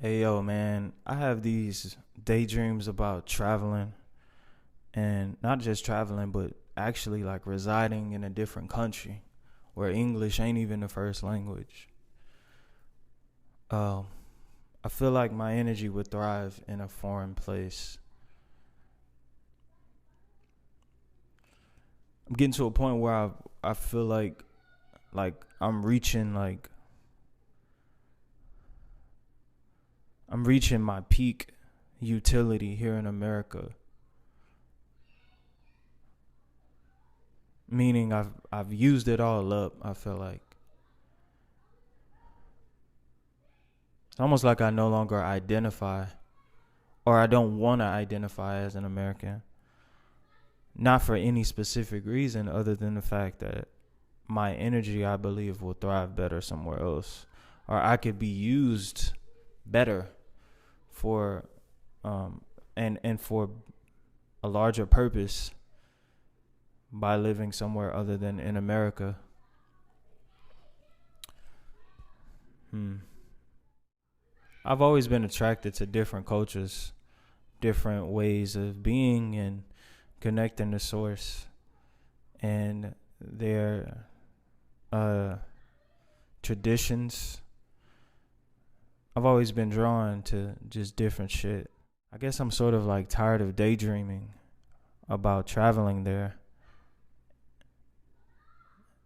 Hey yo, man, I have these daydreams about traveling and not just traveling, but actually like residing in a different country where English ain't even the first language. Um, I feel like my energy would thrive in a foreign place. I'm getting to a point where I feel like I'm reaching my peak utility here in America. Meaning I've used it all up, I feel like. It's almost like I no longer identify or I don't want to identify as an American. Not for any specific reason other than the fact that my energy, I believe, will thrive better somewhere else. Or I could be used better for and for a larger purpose by living somewhere other than in America. I've always been attracted to different cultures, different ways of being and connecting to source and their traditions. I've always been drawn to just different shit. I guess I'm sort of like tired of daydreaming about traveling there.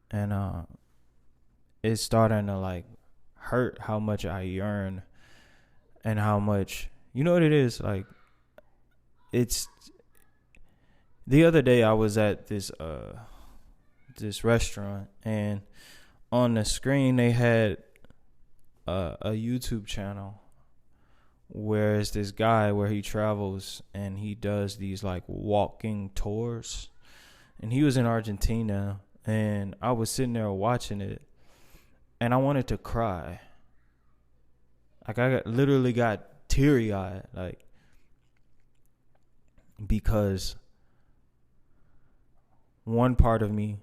And it's starting to like hurt how much I yearn and how much, you know what it is? Like, it's the other day I was at this restaurant, and on the screen they had a YouTube channel where it's this guy where he travels and he does these like walking tours, and he was in Argentina, and I was sitting there watching it and I wanted to cry. Like literally got teary eyed, like, because one part of me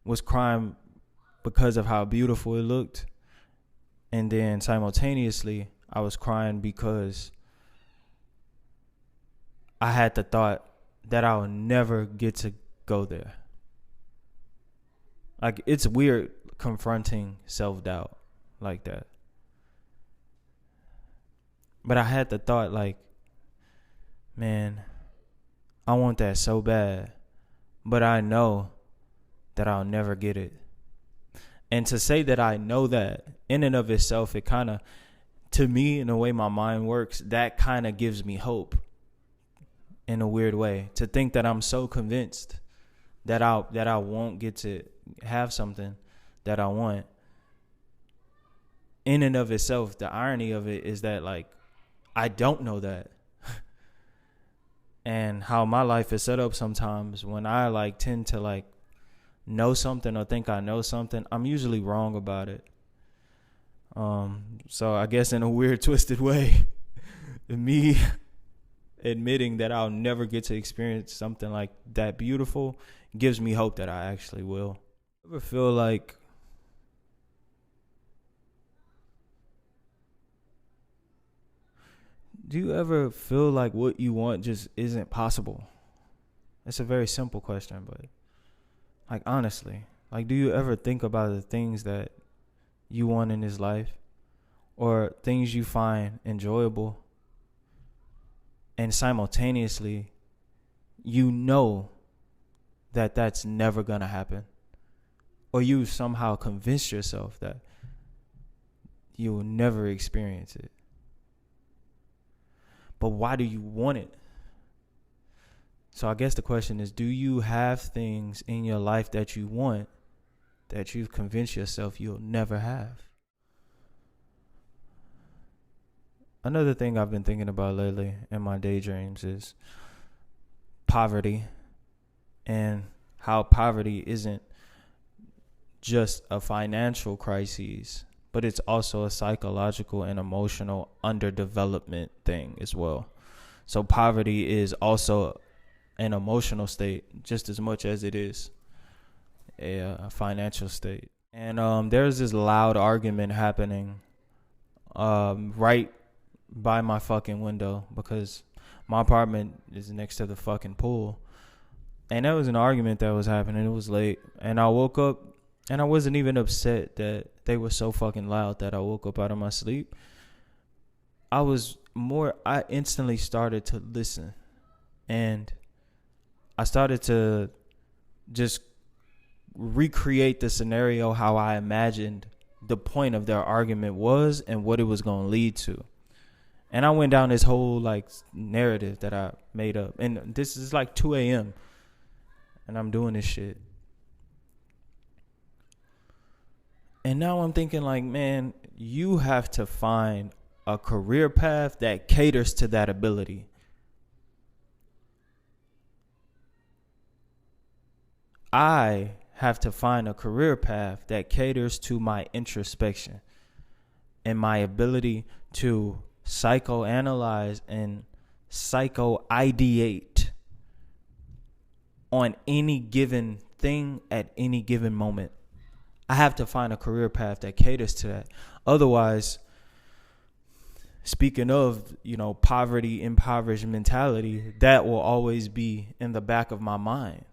was crying because of how beautiful it looked. And then simultaneously, I was crying because I had the thought that I'll never get to go there. Like, it's weird confronting self-doubt like that. But I had the thought, like, man, I want that so bad, but I know that I'll never get it. And to say that I know that in and of itself, it kind of, to me, in the way my mind works, that kind of gives me hope in a weird way. To think that I'm so convinced that I won't get to have something that I want. In and of itself, the irony of it is that, like, I don't know that. And how my life is set up sometimes, when I like tend to like know something or think I know something, I'm usually wrong about it. So I guess in a weird, twisted way, me admitting that I'll never get to experience something like that beautiful gives me hope that I actually will. Ever feel like do you ever feel like what you want just isn't possible? It's a very simple question, but like, honestly, like, do you ever think about the things that you want in this life or things you find enjoyable, and simultaneously you know that that's never gonna happen, or you somehow convince yourself that you will never experience it? But why do you want it? So I guess the question is, do you have things in your life that you want that you've convinced yourself you'll never have? Another thing I've been thinking about lately in my daydreams is poverty, and how poverty isn't just a financial crisis, but it's also a psychological and emotional underdevelopment thing as well. So poverty is also an emotional state just as much as it is a financial state. And there's this loud argument happening right by my fucking window because my apartment is next to the fucking pool. And that was an argument that was happening. It was late. And I woke up and I wasn't even upset that they were so fucking loud that I woke up out of my sleep. I instantly started to listen. And I started to just recreate the scenario how I imagined the point of their argument was and what it was going to lead to. And I went down this whole like narrative that I made up. And this is like 2 a.m. and I'm doing this shit. And now I'm thinking like, man, you have to find a career path that caters to that ability. I have to find a career path that caters to my introspection and my ability to psychoanalyze and psycho-ideate on any given thing at any given moment. I have to find a career path that caters to that. Otherwise, speaking of, poverty, impoverished mentality, that will always be in the back of my mind.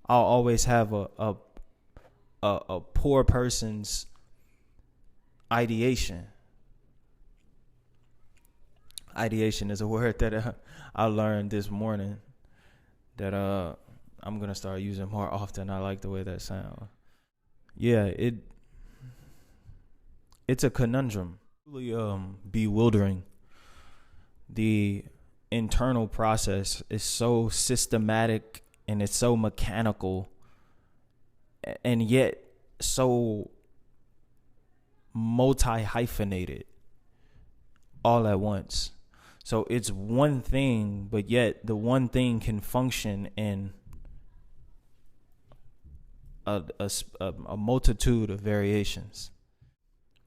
I'll always have a poor person's ideation. Ideation is a word that I learned this morning that I'm going to start using more often. I like the way that sounds. Yeah, it's a conundrum. Really bewildering. The internal process is so systematic and it's so mechanical and yet so multi-hyphenated all at once. So it's one thing, but yet the one thing can function in a multitude of variations.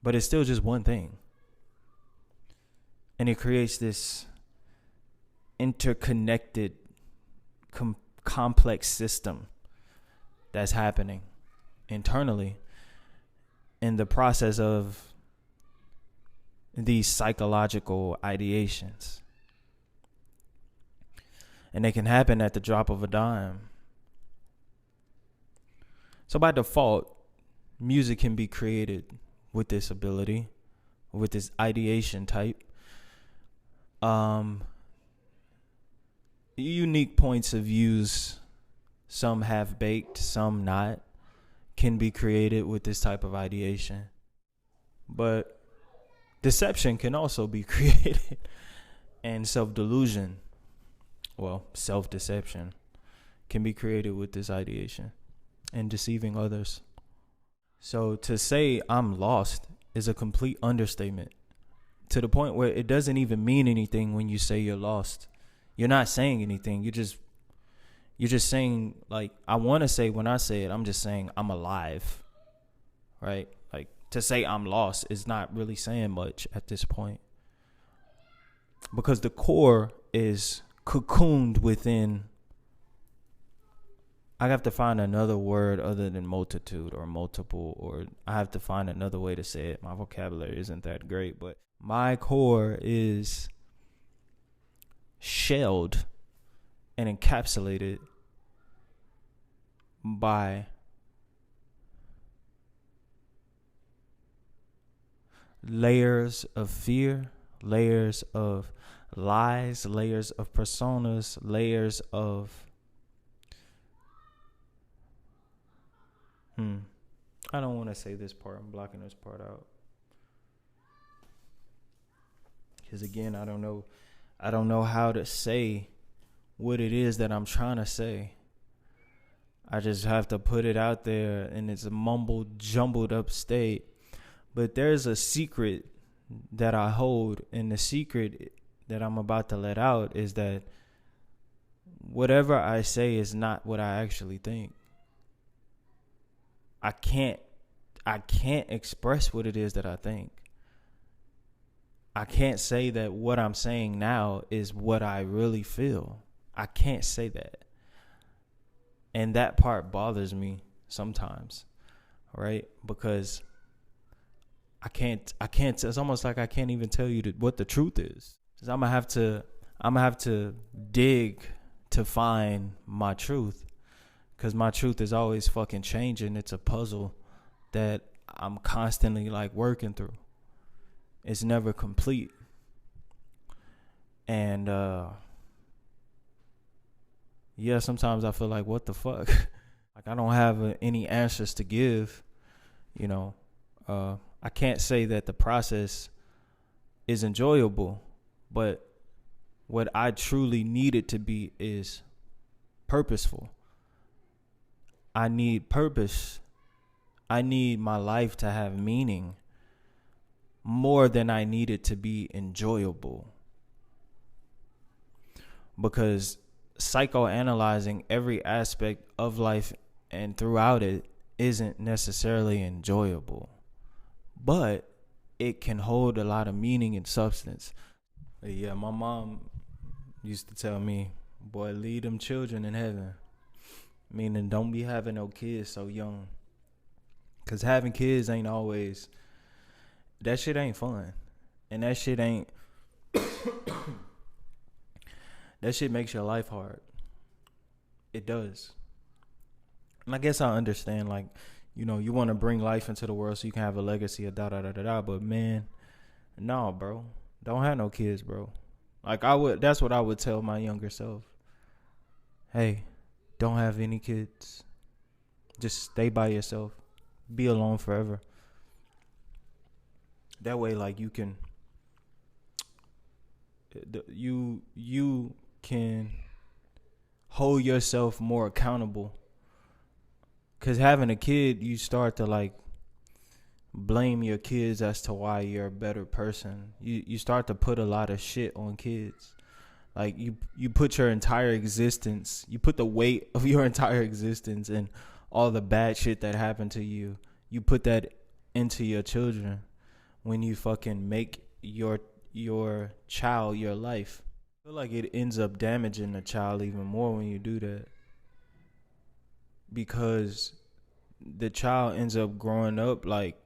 But it's still just one thing. And it creates this interconnected, complex system that's happening internally in the process of these psychological ideations. And they can happen at the drop of a dime. So by default, music can be created with this ability, with this ideation type. Unique points of views, some half-baked, some not, can be created with this type of ideation. But deception can also be created, and self-delusion, self-deception, can be created with this ideation and deceiving others. So to say I'm lost is a complete understatement, to the point where it doesn't even mean anything when you say you're lost. You're not saying anything. You're just saying, like, I want to say, when I say it, I'm just saying I'm alive, right? Like, to say I'm lost is not really saying much at this point, because the core is cocooned within. I have to find another word other than multitude or multiple, or I have to find another way to say it. My vocabulary isn't that great, but my core is shelled and encapsulated by layers of fear, layers of lies, layers of personas, layers of I don't want to say this part. I'm blocking this part out. Because again, I don't know how to say what it is that I'm trying to say. I just have to put it out there, and it's a mumbled, jumbled up state. But there's a secret that I hold, and the secret that I'm about to let out is that whatever I say is not what I actually think. I can't express what it is that I think. I can't say that what I'm saying now is what I really feel. I can't say that. And that part bothers me sometimes, right? Because it's almost like I can't even tell you what the truth is. 'Cause I'm gonna have to dig to find my truth. 'Cause my truth is always fucking changing. It's a puzzle that I'm constantly like working through. It's never complete. And yeah, sometimes I feel like, what the fuck? Like I don't have any answers to give, you know. I can't say that the process is enjoyable, but what I truly need it to be is purposeful. I need purpose. I need my life to have meaning more than I need it to be enjoyable. Because psychoanalyzing every aspect of life and throughout it isn't necessarily enjoyable, but it can hold a lot of meaning and substance. Yeah, my mom used to tell me, boy, leave them children in heaven. Meaning don't be having no kids so young. Because having kids ain't always, that shit ain't fun. And that shit ain't, that shit makes your life hard. It does. And I guess I understand, like, you know, you want to bring life into the world so you can have a legacy of da-da-da-da-da. But, man, no, bro. Don't have no kids, bro. Like, that's what I would tell my younger self. Hey, don't have any kids. Just stay by yourself. Be alone forever. That way, like, you can hold yourself more accountable. Because having a kid, you start to, like, blame your kids as to why you're a better person. You start to put a lot of shit on kids. Like, you put your entire existence, you put the weight of your entire existence and all the bad shit that happened to you, you put that into your children when you fucking make your child your life. I feel like it ends up damaging the child even more when you do that. Because the child ends up growing up like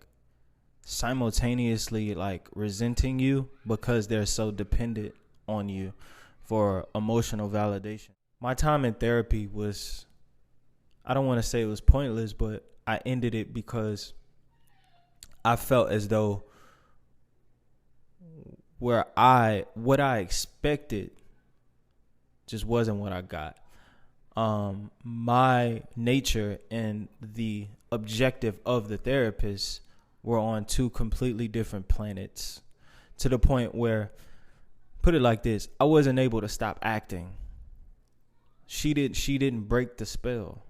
simultaneously like resenting you because they're so dependent on you for emotional validation. My time in therapy was, I don't want to say it was pointless, but I ended it because I felt as though what I expected just wasn't what I got. My nature and the objective of the therapist were on two completely different planets, to the point where, put it like this, I wasn't able to stop acting. She didn't break the spell.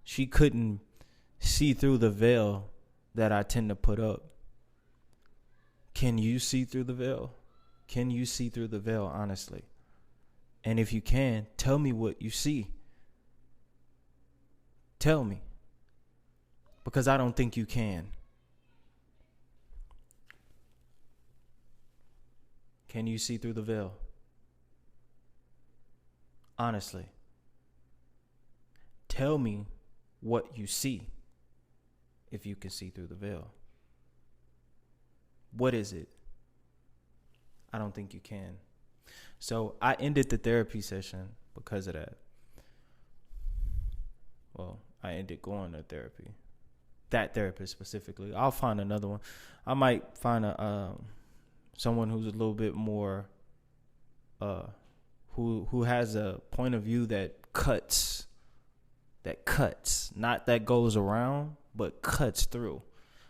She couldn't see through the veil that I tend to put up. Can you see through the veil? Can you see through the veil, honestly? And if you can, tell me what you see. Tell me. Because I don't think you can. Can you see through the veil? Honestly. Tell me what you see if you can see through the veil. What is it? I don't think you can. So I ended the therapy session because of that. Well, I ended going to therapy. That therapist specifically. I'll find another one. I might find someone who's a little bit more who has a point of view that cuts, not that goes around, but cuts through,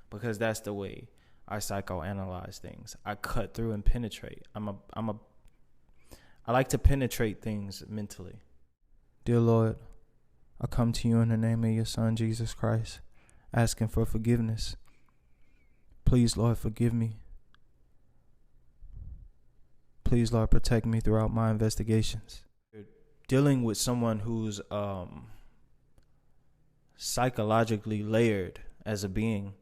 because that's the way I psychoanalyze things. I cut through and penetrate. I like to penetrate things mentally. Dear Lord, I come to you in the name of your Son, Jesus Christ, asking for forgiveness. Please, Lord, forgive me. Please, Lord, protect me throughout my investigations. Dealing with someone who's psychologically layered as a being,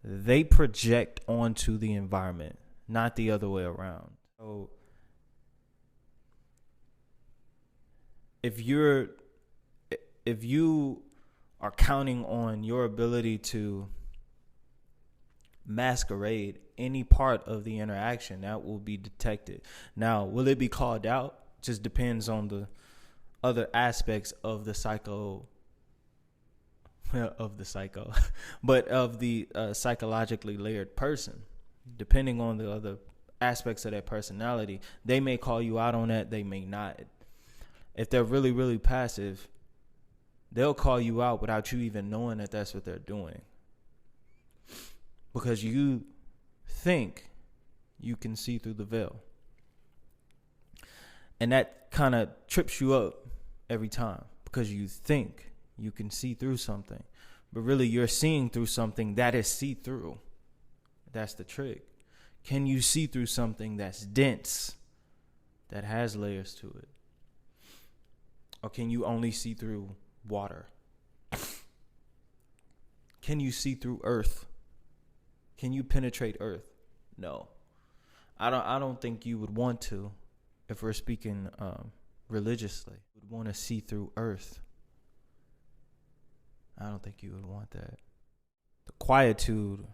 they project onto the environment, not the other way around. So if you are counting on your ability to masquerade any part of the interaction, that will be detected. Now, will it be called out? Just depends on the other aspects of the psycho, but of the psychologically layered person. Depending on the other aspects of their personality, they may call you out on that, they may not. If they're really, really passive, they'll call you out without you even knowing that that's what they're doing. Because you think you can see through the veil. And that kind of trips you up every time, because you think you can see through something, but really you're seeing through something that is see-through. That's the trick. Can you see through something that's dense, that has layers to it? Or can you only see through water? Can you see through earth? Can you penetrate earth? No. I don't think you would want to, if we're speaking religiously. You would want to see through earth. I don't think you would want that. The quietude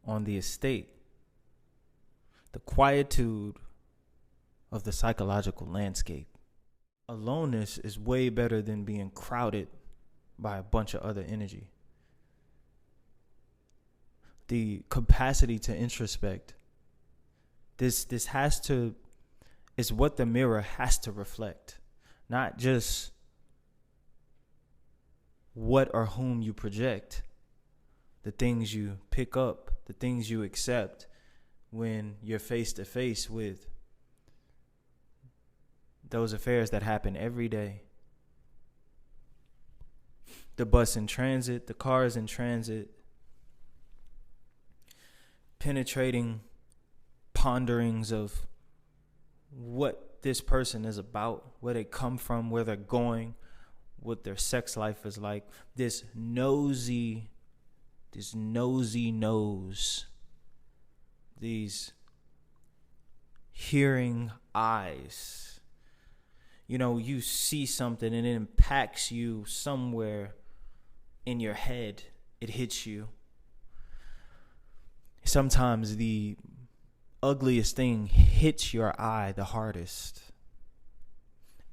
on the estate, the quietude of the psychological landscape. Aloneness is way better than being crowded by a bunch of other energy. The capacity to introspect, this has to, is what the mirror has to reflect, not just what or whom you project, the things you pick up, the things you accept when you're face to face with those affairs that happen every day. The bus in transit, the cars in transit, penetrating ponderings of what this person is about, where they come from, where they're going, what their sex life is like. This nosy nose, these hearing eyes. You know, you see something and it impacts you somewhere in your head. It hits you. Sometimes the ugliest thing hits your eye the hardest.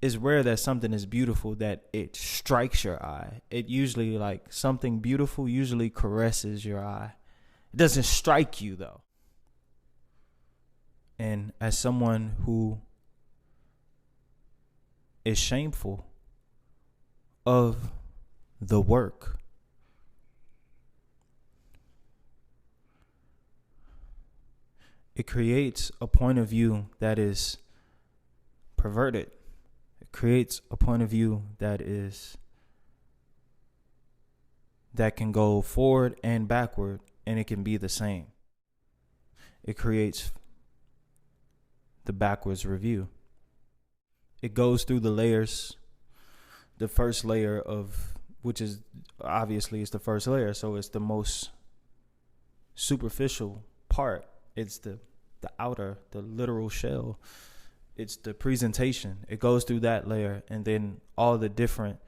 It's rare that something is beautiful that it strikes your eye. It usually, like, something beautiful usually caresses your eye. It doesn't strike you, though. And as someone who is shameful of the work, it creates a point of view that is perverted. It creates a point of view that can go forward and backward, and it can be the same. It creates the backwards review. It goes through the layers. The first layer which is obviously is the first layer, so it's the most superficial part. It's the outer, the literal shell. It's the presentation. It goes through that layer, and then all the different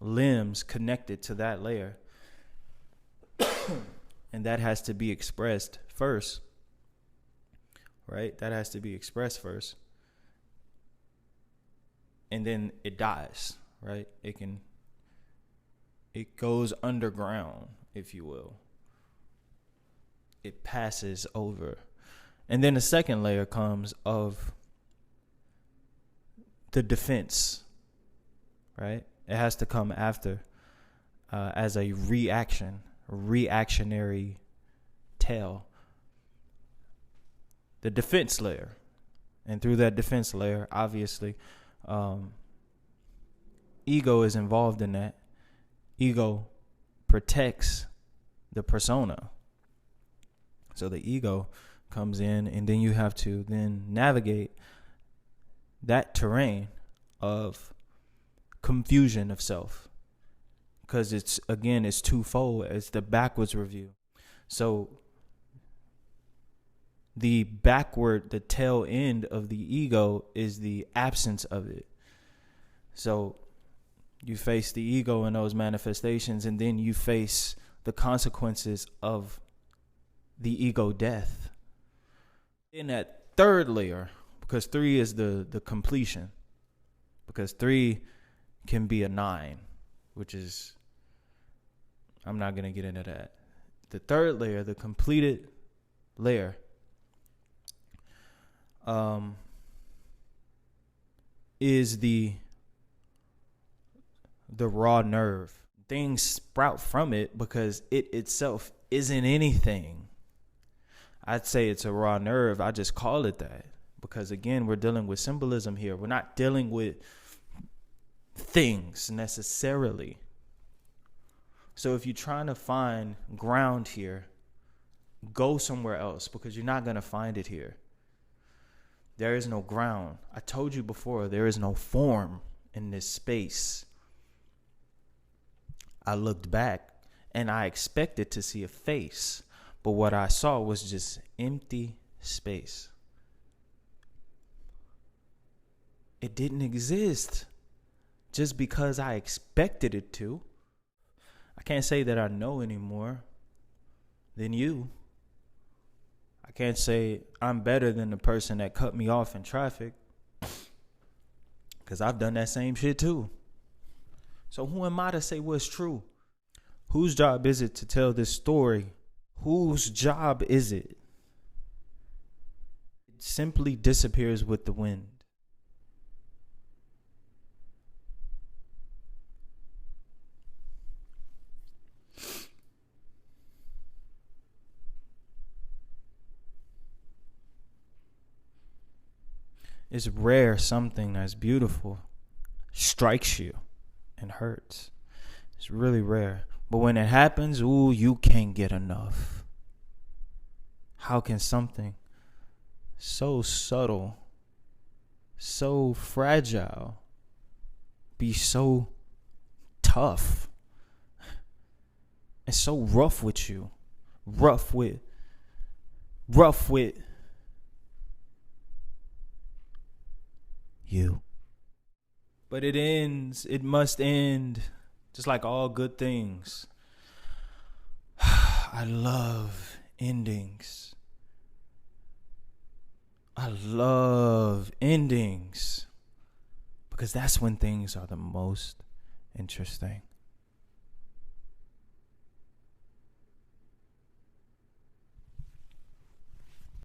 limbs connected to that layer. And that has to be expressed first. Right? That has to be expressed first. And then it dies, right? It goes underground, if you will. It passes over. And then the second layer comes of the defense, right? It has to come after as a reactionary tale. The defense layer. And through that defense layer, obviously, ego is involved in that. Ego protects the persona. So the ego comes in, and then you have to then navigate that terrain of confusion of self. Because it's twofold. It's the backwards review. So the tail end of the ego is the absence of it. So you face the ego in those manifestations, and then you face the consequences of the ego death. In that third layer, because 3 is the completion, because 3 can be a 9, which is, I'm not going to get into that. The third layer, the completed layer, is the raw nerve. Things sprout from it because it itself isn't anything. I'd say it's a raw nerve. I just call it that because, again, we're dealing with symbolism here. We're not dealing with things necessarily. So if you're trying to find ground here, go somewhere else because you're not going to find it here. There is no ground. I told you before, there is no form in this space. I looked back and I expected to see a face, but what I saw was just empty space. It didn't exist just because I expected it to. I can't say that I know any more than you. I can't say I'm better than the person that cut me off in traffic, because I've done that same shit too. So who am I to say what's true? Whose job is it to tell this story? Whose job is it? It simply disappears with the wind. It's rare something that's beautiful strikes you and hurts. It's really rare. But when it happens, ooh, you can't get enough. How can something so subtle, so fragile, be so tough and so rough with you? Rough with you. But it must end, just like all good things. I love endings. I love endings because that's when things are the most interesting.